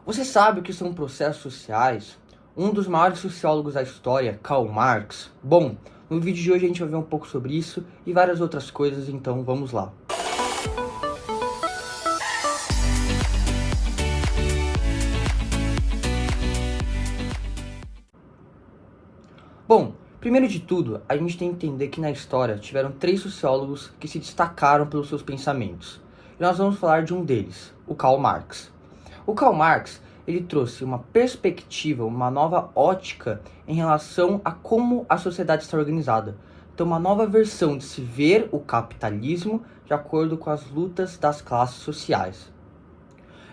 Você sabe o que são processos sociais? Um dos maiores sociólogos da história, Karl Marx. Bom, no vídeo de hoje a gente vai ver um pouco sobre isso e várias outras coisas, então vamos lá. Bom, primeiro de tudo, a gente tem que entender que na história tiveram três sociólogos que se destacaram pelos seus pensamentos. E nós vamos falar de um deles, o Karl Marx. O Karl Marx, ele trouxe uma perspectiva, uma nova ótica em relação a como a sociedade está organizada. Então, uma nova versão de se ver o capitalismo de acordo com as lutas das classes sociais.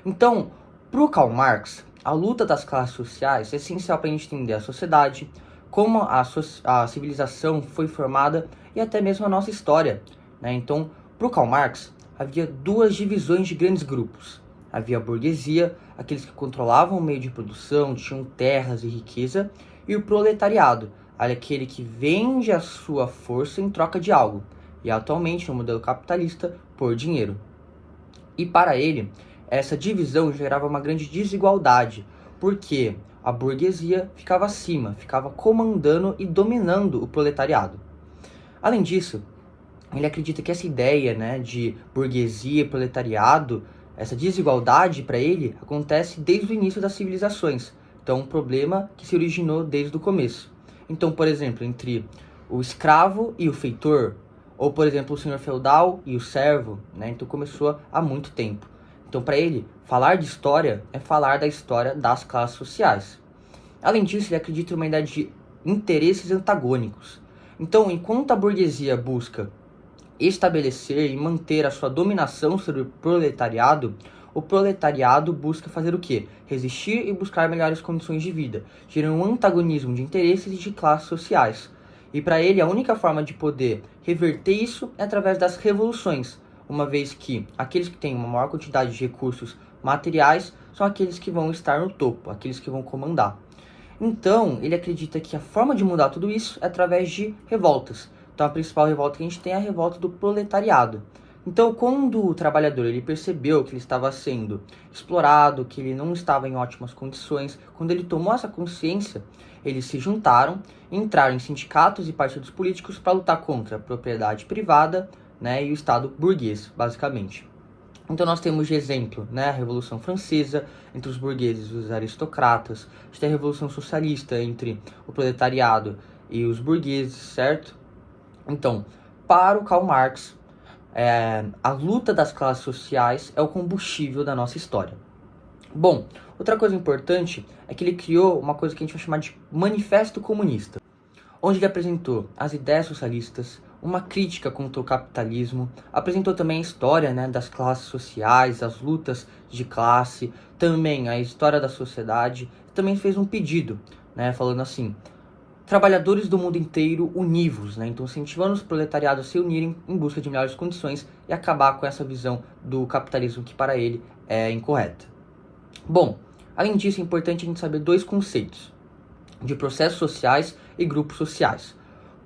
Então, para o Karl Marx, a luta das classes sociais é essencial para a gente entender a sociedade, como a civilização foi formada e até mesmo a nossa história, né? Então, para o Karl Marx, havia duas divisões de grandes grupos. Havia a burguesia, aqueles que controlavam o meio de produção, tinham terras e riqueza, e o proletariado, aquele que vende a sua força em troca de algo, e atualmente no modelo capitalista, por dinheiro. E para ele, essa divisão gerava uma grande desigualdade, porque a burguesia ficava acima, ficava comandando e dominando o proletariado. Além disso, ele acredita que essa ideia, né, de burguesia e proletariado, essa desigualdade para ele acontece desde o início das civilizações. Então, um problema que se originou desde o começo. Então, por exemplo, entre o escravo e o feitor, ou, por exemplo, o senhor feudal e o servo, né? Então, começou há muito tempo. Então, para ele, falar de história é falar da história das classes sociais. Além disso, ele acredita em uma ideia de interesses antagônicos. Então, enquanto a burguesia busca estabelecer e manter a sua dominação sobre o proletariado busca fazer o quê? Resistir e buscar melhores condições de vida, gerando um antagonismo de interesses e de classes sociais. E para ele, a única forma de poder reverter isso é através das revoluções, uma vez que aqueles que têm uma maior quantidade de recursos materiais são aqueles que vão estar no topo, aqueles que vão comandar. Então, ele acredita que a forma de mudar tudo isso é através de revoltas. Então, a principal revolta que a gente tem é a revolta do proletariado. Então, quando o trabalhador ele percebeu que ele estava sendo explorado, que ele não estava em ótimas condições, quando ele tomou essa consciência, eles se juntaram, entraram em sindicatos e partidos políticos para lutar contra a propriedade privada, né, e o Estado burguês, basicamente. Então nós temos de exemplo, né, a Revolução Francesa entre os burgueses e os aristocratas, a gente tem a Revolução Socialista entre o proletariado e os burgueses, certo? Então, para o Karl Marx, a luta das classes sociais é o combustível da nossa história. Bom, outra coisa importante é que ele criou uma coisa que a gente vai chamar de Manifesto Comunista, onde ele apresentou as ideias socialistas, uma crítica contra o capitalismo, apresentou também a história, né, das classes sociais, as lutas de classe, também a história da sociedade, também fez um pedido, né, falando assim: trabalhadores do mundo inteiro univos, né? Então incentivando os proletariados a se unirem em busca de melhores condições e acabar com essa visão do capitalismo que para ele é incorreta. Bom, além disso é importante a gente saber dois conceitos, de processos sociais e grupos sociais.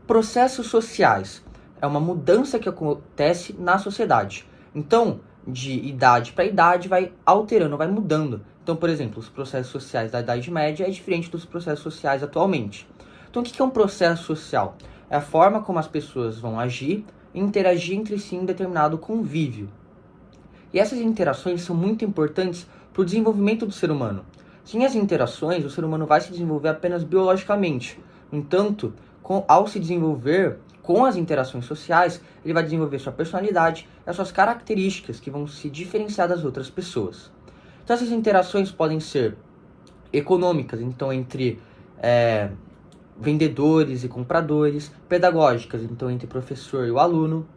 Processos sociais é uma mudança que acontece na sociedade. Então, de idade para idade vai alterando, vai mudando. Então, por exemplo, os processos sociais da Idade Média é diferente dos processos sociais atualmente. Então, o que é um processo social? É a forma como as pessoas vão agir e interagir entre si em determinado convívio. E essas interações são muito importantes para o desenvolvimento do ser humano. Sem as interações, o ser humano vai se desenvolver apenas biologicamente. No entanto, ao se desenvolver com as interações sociais, ele vai desenvolver sua personalidade e as suas características que vão se diferenciar das outras pessoas. Então, essas interações podem ser econômicas, então entre vendedores e compradores, pedagógicas, então entre o professor e o aluno.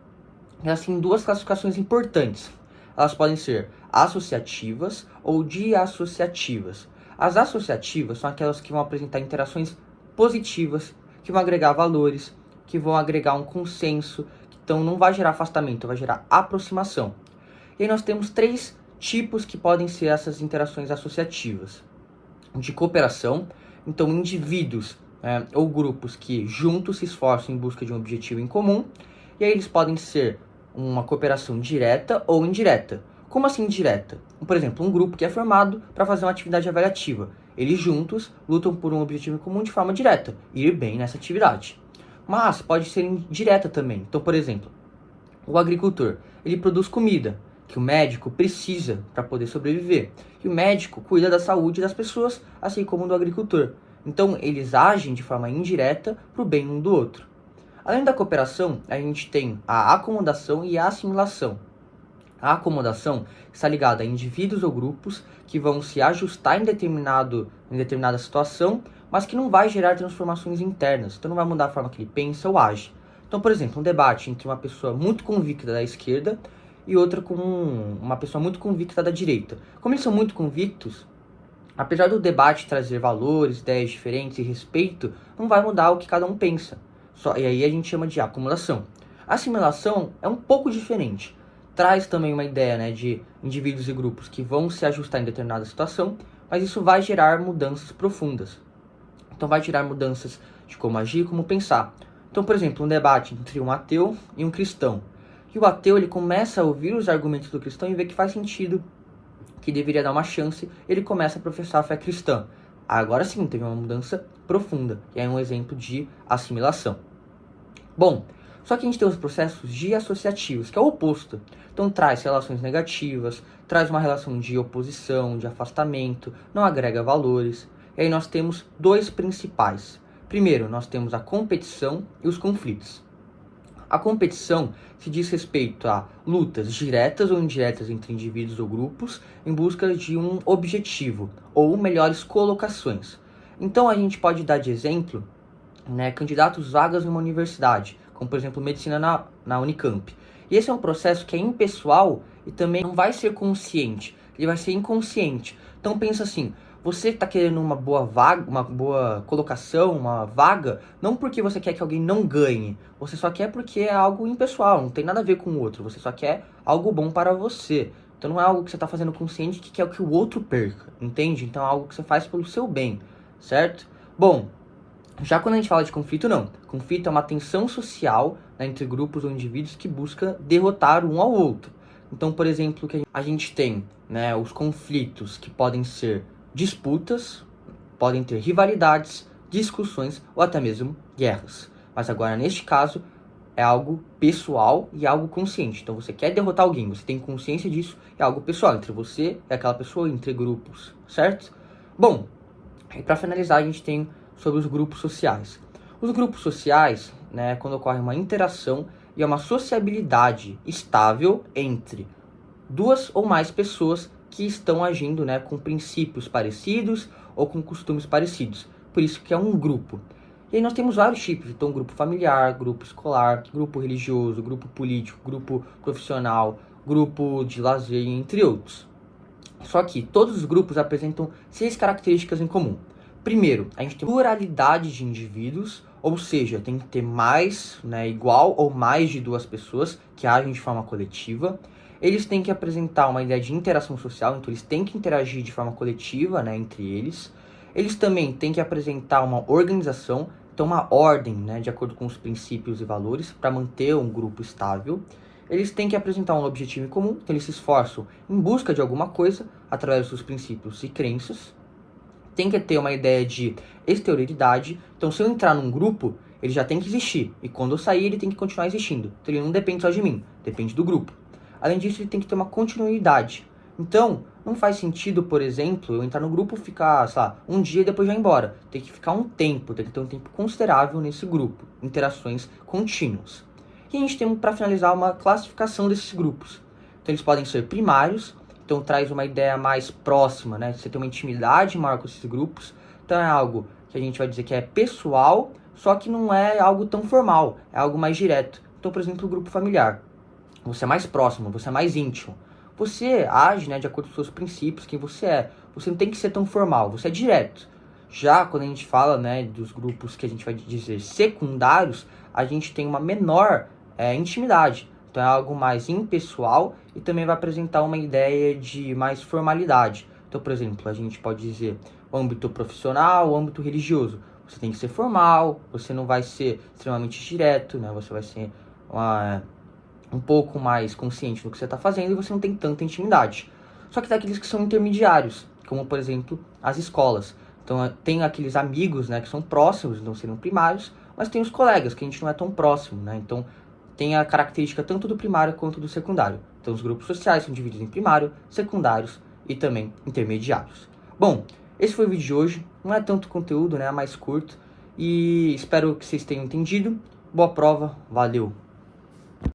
E assim, duas classificações importantes. Elas podem ser associativas ou diassociativas. As associativas são aquelas que vão apresentar interações positivas, que vão agregar valores, que vão agregar um consenso, então não vai gerar afastamento, vai gerar aproximação. E aí nós temos três tipos que podem ser essas interações associativas. De cooperação, então indivíduos ou grupos que juntos se esforçam em busca de um objetivo em comum, e aí eles podem ser uma cooperação direta ou indireta. Como assim direta? Por exemplo, um grupo que é formado para fazer uma atividade avaliativa. Eles juntos lutam por um objetivo comum de forma direta, ir bem nessa atividade. Mas pode ser indireta também. Então, por exemplo, o agricultor, ele produz comida que o médico precisa para poder sobreviver. E o médico cuida da saúde das pessoas, assim como do agricultor. Então, eles agem de forma indireta para o bem um do outro. Além da cooperação, a gente tem a acomodação e a assimilação. A acomodação está ligada a indivíduos ou grupos que vão se ajustar em determinada situação, mas que não vai gerar transformações internas, então não vai mudar a forma que ele pensa ou age. Então, por exemplo, um debate entre uma pessoa muito convicta da esquerda e outra com uma pessoa muito convicta da direita. Como eles são muito convictos, apesar do debate trazer valores, ideias diferentes e respeito, não vai mudar o que cada um pensa. E aí a gente chama de acomodação. A assimilação é um pouco diferente. Traz também uma ideia, né, de indivíduos e grupos que vão se ajustar em determinada situação, mas isso vai gerar mudanças profundas. Então vai gerar mudanças de como agir, como pensar. Então, por exemplo, um debate entre um ateu e um cristão. E o ateu, ele começa a ouvir os argumentos do cristão e vê que faz sentido, que deveria dar uma chance, ele começa a professar a fé cristã. Agora sim, teve uma mudança profunda, e é um exemplo de assimilação. Bom, só que a gente tem os processos dissociativos, que é o oposto. Então traz relações negativas, traz uma relação de oposição, de afastamento, não agrega valores. E aí nós temos dois principais. Primeiro, nós temos a competição e os conflitos. A competição se diz respeito a lutas diretas ou indiretas entre indivíduos ou grupos em busca de um objetivo ou melhores colocações. Então a gente pode dar de exemplo, né, candidatos vagas numa universidade, como por exemplo medicina na Unicamp. E esse é um processo que é impessoal e também não vai ser consciente, ele vai ser inconsciente. Então pensa assim, você está querendo uma boa vaga, uma boa colocação, uma vaga, não porque você quer que alguém não ganhe, você só quer porque é algo impessoal, não tem nada a ver com o outro, você só quer algo bom para você. Então não é algo que você está fazendo consciente que quer que o outro perca, entende? Então é algo que você faz pelo seu bem, certo? Bom, já quando a gente fala de conflito, não. Conflito é uma tensão social, né, entre grupos ou indivíduos que busca derrotar um ao outro. Então, por exemplo, que a gente tem, né, os conflitos que podem ser disputas, podem ter rivalidades, discussões ou até mesmo guerras. Mas agora, neste caso, é algo pessoal e algo consciente. Então, você quer derrotar alguém, você tem consciência disso, é algo pessoal entre você e aquela pessoa, entre grupos, certo? Bom, e para finalizar, a gente tem sobre os grupos sociais. Os grupos sociais, né, quando ocorre uma interação e uma sociabilidade estável entre duas ou mais pessoas que estão agindo, né, com princípios parecidos ou com costumes parecidos. Por isso que é um grupo. E aí nós temos vários tipos, então grupo familiar, grupo escolar, grupo religioso, grupo político, grupo profissional, grupo de lazer, entre outros. Só que todos os grupos apresentam 6 características em comum. Primeiro, a gente tem pluralidade de indivíduos, ou seja, tem que ter mais, né, igual ou mais de 2 pessoas que agem de forma coletiva. Eles têm que apresentar uma ideia de interação social, então eles têm que interagir de forma coletiva, né, entre eles. Eles também têm que apresentar uma organização, então uma ordem, né, de acordo com os princípios e valores, para manter um grupo estável. Eles têm que apresentar um objetivo em comum, então eles se esforçam em busca de alguma coisa através dos seus princípios e crenças. Tem que ter uma ideia de exterioridade, então se eu entrar num grupo, ele já tem que existir, e quando eu sair ele tem que continuar existindo, então ele não depende só de mim, depende do grupo. Além disso, ele tem que ter uma continuidade, então não faz sentido, por exemplo, eu entrar no grupo, ficar, sei lá, um dia e depois já ir embora, tem que ficar um tempo, tem que ter um tempo considerável nesse grupo, interações contínuas. E a gente tem, para finalizar, uma classificação desses grupos, então eles podem ser primários, então traz uma ideia mais próxima, né? Você tem uma intimidade maior com esses grupos. Então é algo que a gente vai dizer que é pessoal, só que não é algo tão formal, é algo mais direto. Então, por exemplo, o grupo familiar. Você é mais próximo, você é mais íntimo. Você age, né, de acordo com os seus princípios, quem você é. Você não tem que ser tão formal, você é direto. Já quando a gente fala, né, dos grupos que a gente vai dizer secundários, a gente tem uma menor intimidade. Então é algo mais impessoal e também vai apresentar uma ideia de mais formalidade. Então, por exemplo, a gente pode dizer o âmbito profissional, o âmbito religioso. Você tem que ser formal, você não vai ser extremamente direto, né? Você vai ser um pouco mais consciente do que você está fazendo e você não tem tanta intimidade. Só que tem aqueles que são intermediários, como por exemplo as escolas. Então tem aqueles amigos, né, que são próximos, não seriam primários, mas tem os colegas, que a gente não é tão próximo, né? Então tem a característica tanto do primário quanto do secundário. Então os grupos sociais são divididos em primário, secundários e também intermediários. Bom, esse foi o vídeo de hoje. Não é tanto conteúdo, né? É mais curto. E espero que vocês tenham entendido. Boa prova, valeu!